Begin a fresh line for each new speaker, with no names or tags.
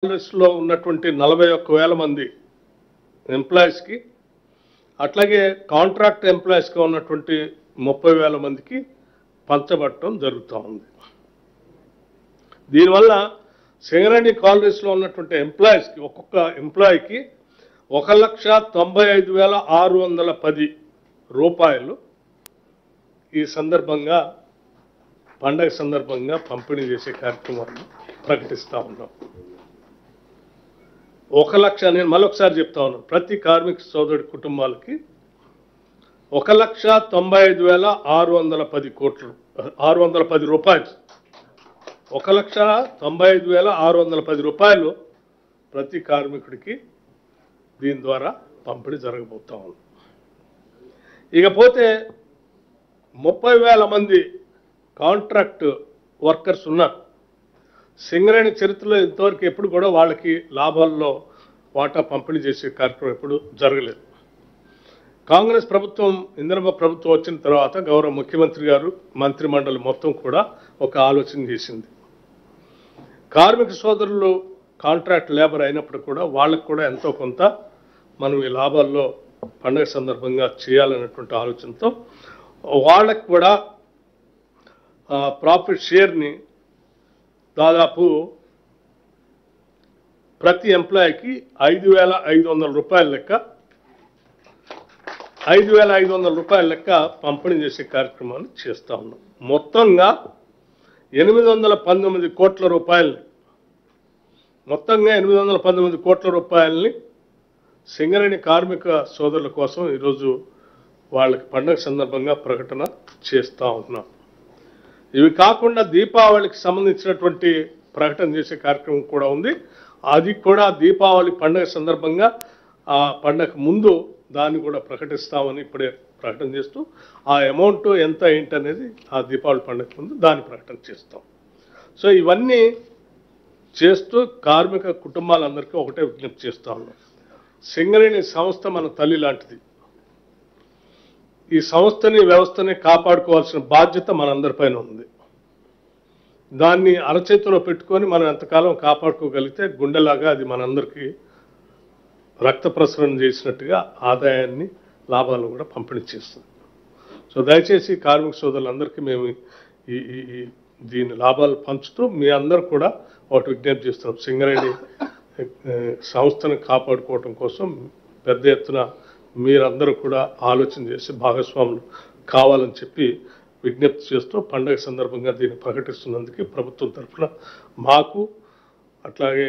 లో ఉన్నటువంటి 41,000 మంది ఎంప్లాయీస్కి అట్లాగే కాంట్రాక్ట్ ఎంప్లాయీస్గా ఉన్నటువంటి 30,000 మందికి పంచబట్టడం జరుగుతూ ఉంది. దీనివల్ల సింగరేణి కాలనీస్లో ఉన్నటువంటి ఎంప్లాయీస్కి ఒక్కొక్క ఎంప్లాయీకి 1,95,610 రూపాయలు ఈ సందర్భంగా పండగ సందర్భంగా పంపిణీ చేసే కార్యక్రమాన్ని ప్రకటిస్తూ ఉన్నాం. 1,00,000 నేను మళ్ళొకసారి చెప్తా ఉన్నాను, ప్రతి కార్మిక సోదరుడి కుటుంబాలకి 1,95,610 రూపాయలు 1,95,610 రూపాయలు ప్రతి కార్మికుడికి దీని ద్వారా పంపిణీ జరగబోతా ఉంది. ఇకపోతే 30,000 మంది కాంట్రాక్ట్ వర్కర్స్ ఉన్నారు. సింగరేణి చరిత్రలో ఇంతవరకు ఎప్పుడు కూడా వాళ్ళకి లాభాల్లో వాటా పంపిణీ చేసే కార్యక్రమం ఎప్పుడు జరగలేదు. కాంగ్రెస్ ప్రభుత్వం, ఇందిరమ్మ ప్రభుత్వం వచ్చిన తర్వాత గౌరవ ముఖ్యమంత్రి గారు, మంత్రిమండలి మొత్తం కూడా ఒక ఆలోచన చేసింది. కార్మిక సోదరులు కాంట్రాక్ట్ లేబర్ అయినప్పుడు కూడా వాళ్ళకు కూడా ఎంతో కొంత మనం ఈ లాభాల్లో పండుగ సందర్భంగా చేయాలనేటువంటి ఆలోచనతో వాళ్ళకు కూడా ప్రాఫిట్ షేర్ని దాదాపు ప్రతి ఎంప్లాయీకి 5,500 రూపాయల లెక్క 5,500 రూపాయల లెక్క పంపిణీ చేసే కార్యక్రమాన్ని చేస్తూ ఉన్నాం. మొత్తంగా 819 కోట్ల రూపాయలని మొత్తంగా 819 కోట్ల రూపాయలని సింగరేణి కార్మిక సోదరుల కోసం ఈరోజు వాళ్ళకి పండుగ సందర్భంగా ప్రకటన చేస్తూ ఉన్నాం. ఇవి కాకుండా దీపావళికి సంబంధించినటువంటి ప్రకటన చేసే కార్యక్రమం కూడా ఉంది. అది కూడా దీపావళి పండుగ సందర్భంగా ఆ పండుగ ముందు దాన్ని కూడా ప్రకటిస్తామని ఇప్పుడే ప్రకటన చేస్తూ ఆ అమౌంట్ ఎంత ఏంటనేది ఆ దీపావళి పండుగ ముందు దాన్ని ప్రకటన చేస్తాం. సో ఇవన్నీ చేస్తూ కార్మిక కుటుంబాలందరికీ ఒకటే విజ్ఞప్తి చేస్తూ ఉన్నాం. సింగరేణి సంస్థ మన తల్లి లాంటిది. ఈ సంస్థని వ్యవస్థని కాపాడుకోవాల్సిన బాధ్యత మనందరిపైన ఉంది. దాన్ని అరచేతిలో పెట్టుకొని మనం ఎంతకాలం కాపాడుకోగలిగితే గుండెలాగా అది మనందరికీ రక్త ప్రసరణ చేసినట్టుగా ఆదాయాన్ని, లాభాలను కూడా పంపిణీ చేస్తుంది. సో దయచేసి కార్మిక సోదరులందరికీ మేము దీని లాభాలు పంచుతూ మీ అందరూ కూడా ఒకటి విజ్ఞప్తి చేస్తున్నాం. సింగరేణి సంస్థను కాపాడుకోవటం కోసం పెద్ద ఎత్తున మీరందరూ కూడా ఆలోచన చేసి భాగస్వాములు కావాలని చెప్పి విజ్ఞప్తి చేస్తూ పండుగ సందర్భంగా దీన్ని ప్రకటిస్తున్నందుకు ప్రభుత్వం తరఫున మాకు అట్లాగే